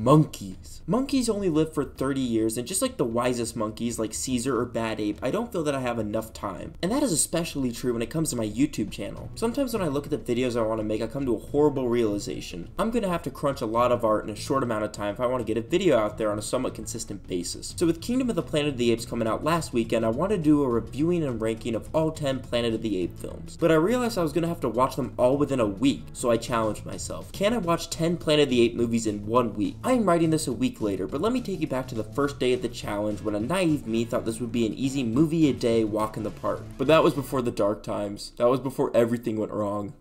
monkeys. Monkeys only live for 30 years, and just like the wisest monkeys like Caesar or Bad Ape, I don't feel that I have enough time. And that is especially true when it comes to my YouTube channel. Sometimes when I look at the videos I want to make, I come to a horrible realization. I'm gonna have to crunch a lot of art in a short amount of time if I want to get a video out there on a somewhat consistent basis. So with Kingdom of the Planet of the Apes coming out last weekend, I wanted to do a reviewing and ranking of all 10 Planet of the Apes films. But I realized I was gonna have to watch them all within a week, so I challenged myself. Can I watch 10 Planet of the Apes movies in 1 week? I am writing this a week later, but let me take you back to the first day of the challenge when a naive me thought this would be an easy movie a day walk in the park. But that was before the dark times. That was before everything went wrong.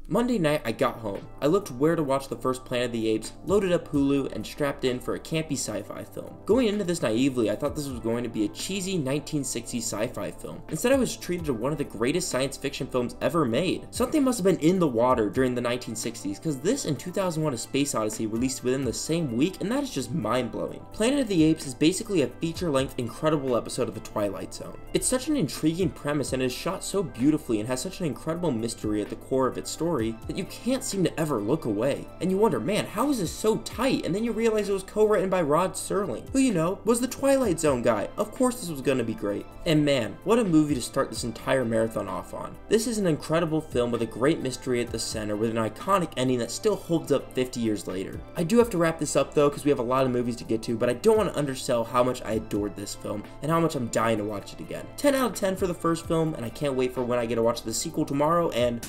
Monday night, I got home. I looked where to watch the first Planet of the Apes, loaded up Hulu, and strapped in for a campy sci-fi film. Going into this naively, I thought this was going to be a cheesy 1960s sci-fi film. Instead, I was treated to one of the greatest science fiction films ever made. Something must have been in the water during the 1960s, because this and 2001: A Space Odyssey released within the same week, and that is just mind-blowing. Planet of the Apes is basically a feature-length, incredible episode of The Twilight Zone. It's such an intriguing premise, and is shot so beautifully and has such an incredible mystery at the core of its story that you can't seem to ever look away. And you wonder, man, how is this so tight? And then you realize it was co-written by Rod Serling, who, you know, was the Twilight Zone guy. Of course this was gonna be great. And man, what a movie to start this entire marathon off on. This is an incredible film with a great mystery at the center with an iconic ending that still holds up 50 years later. I do have to wrap this up though, because we have a lot of movies to get to, but I don't want to undersell how much I adored this film and how much I'm dying to watch it again. 10 out of 10 for the first film, and I can't wait for when I get to watch the sequel tomorrow. And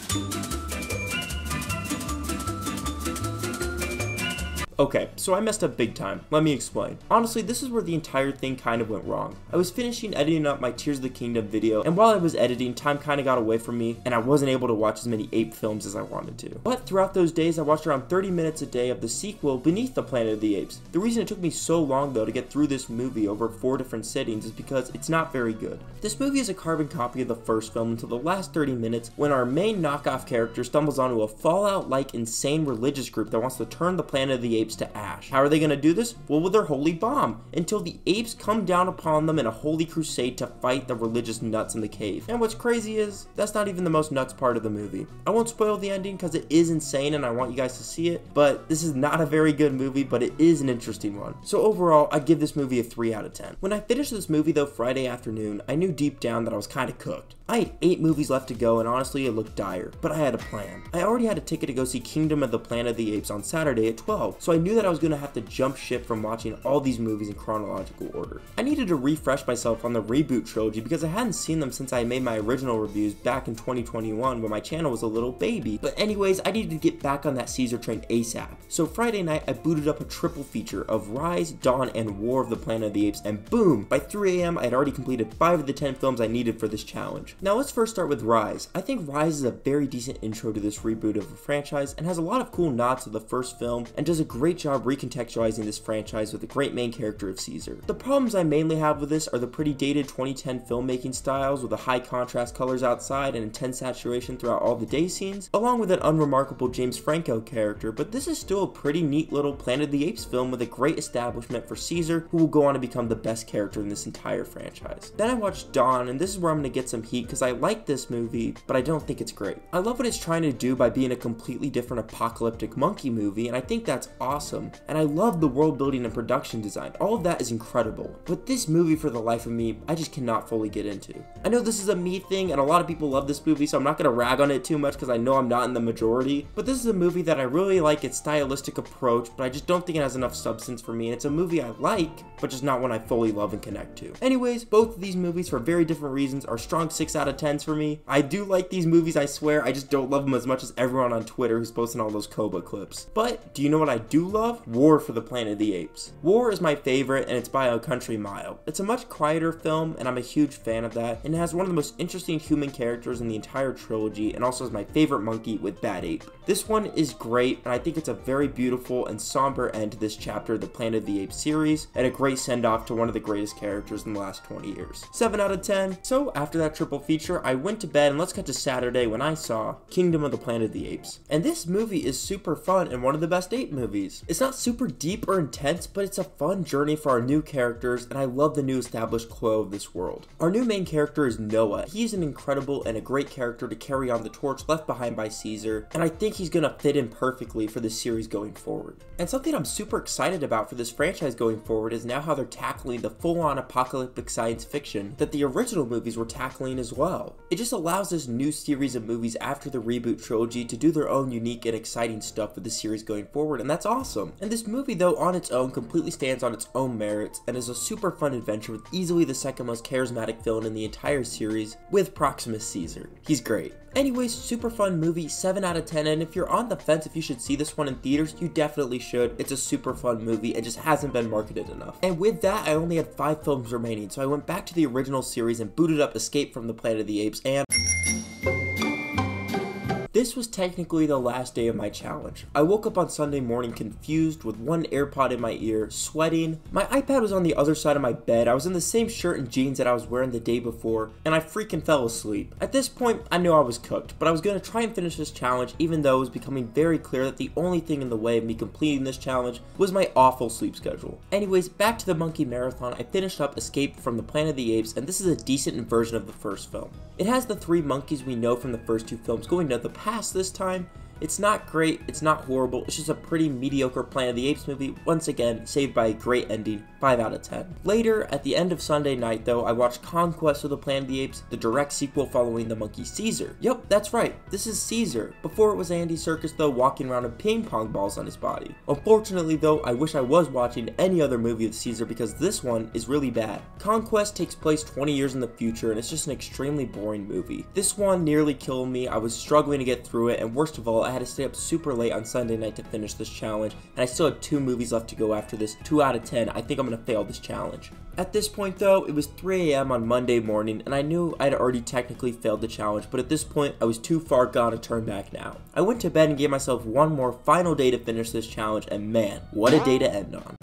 okay, so I messed up big time. Let me explain. Honestly, this is where the entire thing kind of went wrong. I was finishing editing up my Tears of the Kingdom video, and while I was editing, time kind of got away from me, and I wasn't able to watch as many ape films as I wanted to. But throughout those days, I watched around 30 minutes a day of the sequel, Beneath the Planet of the Apes. The reason it took me so long, though, to get through this movie over 4 different sittings is because it's not very good. This movie is a carbon copy of the first film until the last 30 minutes, when our main knockoff character stumbles onto a Fallout-like insane religious group that wants to turn the Planet of the Apes to ash. How are they going to do this? Well, with their holy bomb, until the apes come down upon them in a holy crusade to fight the religious nuts in the cave. And what's crazy is, that's not even the most nuts part of the movie. I won't spoil the ending because it is insane and I want you guys to see it, but this is not a very good movie, but it is an interesting one. So overall, I'd give this movie a 3 out of 10. When I finished this movie though Friday afternoon, I knew deep down that I was kind of cooked. I had 8 movies left to go, and honestly it looked dire, but I had a plan. I already had a ticket to go see Kingdom of the Planet of the Apes on Saturday at 12, so I knew that I was going to have to jump ship from watching all these movies in chronological order. I needed to refresh myself on the reboot trilogy because I hadn't seen them since I made my original reviews back in 2021 when my channel was a little baby. But anyways, I needed to get back on that Caesar train ASAP. So Friday night, I booted up a triple feature of Rise, Dawn, and War of the Planet of the Apes, and boom! By 3 AM, I had already completed 5 of the 10 films I needed for this challenge. Now let's first start with Rise. I think Rise is a very decent intro to this reboot of a franchise and has a lot of cool nods to the first film and does a great job recontextualizing this franchise with the great main character of Caesar. The problems I mainly have with this are the pretty dated 2010 filmmaking styles with the high contrast colors outside and intense saturation throughout all the day scenes, along with an unremarkable James Franco character, but this is still a pretty neat little Planet of the Apes film with a great establishment for Caesar, who will go on to become the best character in this entire franchise. Then I watched Dawn, and this is where I'm going to get some heat because I like this movie, but I don't think it's great. I love what it's trying to do by being a completely different apocalyptic monkey movie, and I think that's awesome. And I love the world building and production design. All of that is incredible. But this movie, for the life of me, I just cannot fully get into. I know this is a me thing, and a lot of people love this movie, so I'm not going to rag on it too much because I know I'm not in the majority. But this is a movie that I really like its stylistic approach, but I just don't think it has enough substance for me. And it's a movie I like, but just not one I fully love and connect to. Anyways, both of these movies, for very different reasons, are strong 6 out of 10s for me. I do like these movies, I swear. I just don't love them as much as everyone on Twitter who's posting all those Koba clips. But do you know what I do love? War for the Planet of the Apes. War is my favorite, and it's by a country mile. It's a much quieter film, and I'm a huge fan of that, and it has one of the most interesting human characters in the entire trilogy, and also is my favorite monkey with Bad Ape. This one is great, and I think it's a very beautiful and somber end to this chapter of the Planet of the Apes series, and a great send-off to one of the greatest characters in the last 20 years. 7 out of 10. So after that triple feature, I went to bed, and let's cut to Saturday when I saw Kingdom of the Planet of the Apes. And this movie is super fun and one of the best ape movies. movies. It's not super deep or intense, but it's a fun journey for our new characters, and I love the new established quo of this world. Our new main character is Noah. He's an incredible and a great character to carry on the torch left behind by Caesar, and I think he's gonna fit in perfectly for this series going forward. And something I'm super excited about for this franchise going forward is now how they're tackling the full-on apocalyptic science fiction that the original movies were tackling as well. It just allows this new series of movies after the reboot trilogy to do their own unique and exciting stuff with the series going forward, and that's awesome. And this movie, though, on its own completely stands on its own merits and is a super fun adventure with easily the second most charismatic villain in the entire series with Proximus Caesar. He's great. Anyways, super fun movie, 7 out of 10, and if you're on the fence if you should see this one in theaters, you definitely should. It's a super fun movie and just hasn't been marketed enough. And with that, I only had 5 films remaining, so I went back to the original series and booted up Escape from the Planet of the Apes, and this was technically the last day of my challenge. I woke up on Sunday morning confused with one AirPod in my ear, sweating. My iPad was on the other side of my bed. I was in the same shirt and jeans that I was wearing the day before, and I freaking fell asleep. At this point, I knew I was cooked, but I was going to try and finish this challenge even though it was becoming very clear that the only thing in the way of me completing this challenge was my awful sleep schedule. Anyways, back to the monkey marathon. I finished up Escape from the Planet of the Apes, and this is a decent version of the first film. It has the 3 monkeys we know from the first 2 films going to the past this time. It's not great, it's not horrible, it's just a pretty mediocre Planet of the Apes movie, once again, saved by a great ending, 5 out of 10. Later, at the end of Sunday night though, I watched Conquest of the Planet of the Apes, the direct sequel following the monkey Caesar. Yep, that's right, this is Caesar. Before it was Andy Serkis though, walking around with ping pong balls on his body. Unfortunately though, I wish I was watching any other movie of Caesar because this one is really bad. Conquest takes place 20 years in the future and it's just an extremely boring movie. This one nearly killed me, I was struggling to get through it, and worst of all, I had to stay up super late on Sunday night to finish this challenge, and I still had 2 movies left to go after this. 2 out of 10, I think I'm gonna fail this challenge. At this point though, it was 3 AM on Monday morning, and I knew I'd already technically failed the challenge, but at this point, I was too far gone to turn back now. I went to bed and gave myself one more final day to finish this challenge, and man, what a day to end on.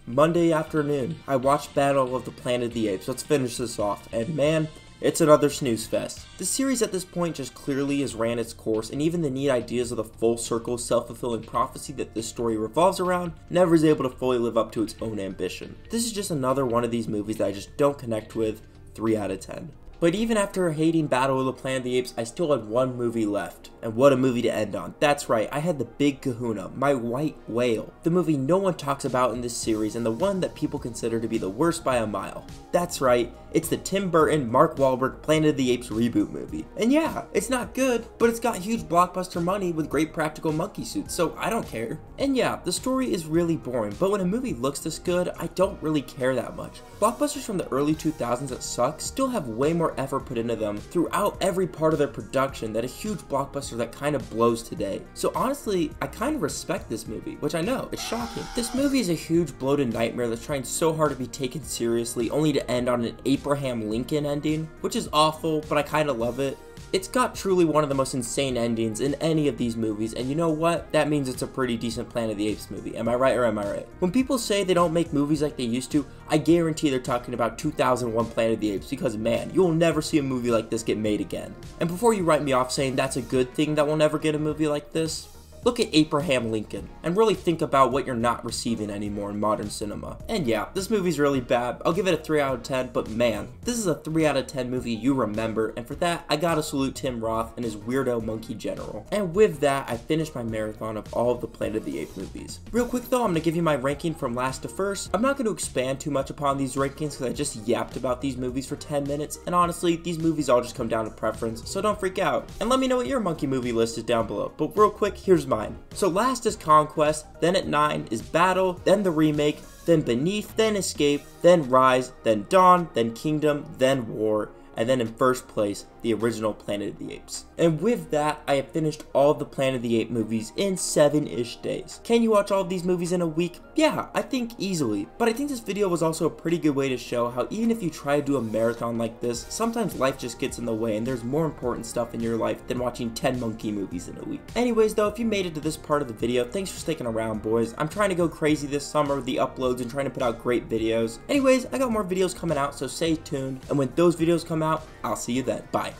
Monday afternoon, I watched Battle of the Planet of the Apes. Let's finish this off, and man, it's another snooze fest. The series at this point just clearly has ran its course, and even the neat ideas of the full circle self-fulfilling prophecy that this story revolves around never is able to fully live up to its own ambition. This is just another one of these movies that I just don't connect with. 3 out of 10. But even after hating Battle of the Planet of the Apes, I still had one movie left. And what a movie to end on. That's right, I had the big kahuna, my white whale. The movie no one talks about in this series, and the one that people consider to be the worst by a mile. That's right, it's the Tim Burton, Mark Wahlberg, Planet of the Apes reboot movie. And yeah, it's not good, but it's got huge blockbuster money with great practical monkey suits, so I don't care. And yeah, the story is really boring, but when a movie looks this good, I don't really care that much. Blockbusters from the early 2000s that suck still have way more effort put into them throughout every part of their production than a huge blockbuster that kind of blows today. So honestly, I kind of respect this movie, which I know, it's shocking. This movie is a huge bloated nightmare that's trying so hard to be taken seriously, only to end on an Abraham Lincoln ending, which is awful, but I kind of love it. It's got truly one of the most insane endings in any of these movies, and you know what? That means it's a pretty decent Planet of the Apes movie. Am I right or am I right? When people say they don't make movies like they used to, I guarantee they're talking about 2001 Planet of the Apes, because man, you'll never see a movie like this get made again. And before you write me off saying that's a good thing that we'll never get a movie like this, look at Abraham Lincoln and really think about what you're not receiving anymore in modern cinema. And yeah, this movie's really bad. I'll give it a 3 out of 10, but man, this is a 3 out of 10 movie you remember, and for that, I gotta salute Tim Roth and his weirdo monkey general. And with that, I finished my marathon of all of the Planet of the Apes movies. Real quick though, I'm gonna give you my ranking from last to first. I'm not gonna expand too much upon these rankings because I just yapped about these movies for 10 minutes, and honestly, these movies all just come down to preference, so don't freak out. And let me know what your monkey movie list is down below. But real quick, here's mine. So last is Conquest, then at 9 is Battle, then the remake, then Beneath, then Escape, then Rise, then Dawn, then Kingdom, then War, and then in first place, the original Planet of the Apes. And with that, I have finished all of the Planet of the Apes movies in 7-ish days. Can you watch all of these movies in a week? Yeah, I think easily. But I think this video was also a pretty good way to show how even if you try to do a marathon like this, sometimes life just gets in the way and there's more important stuff in your life than watching 10 monkey movies in a week. Anyways though, if you made it to this part of the video, thanks for sticking around, boys. I'm trying to go crazy this summer with the uploads and trying to put out great videos. Anyways, I got more videos coming out, so stay tuned. And when those videos come out, I'll see you then. Bye.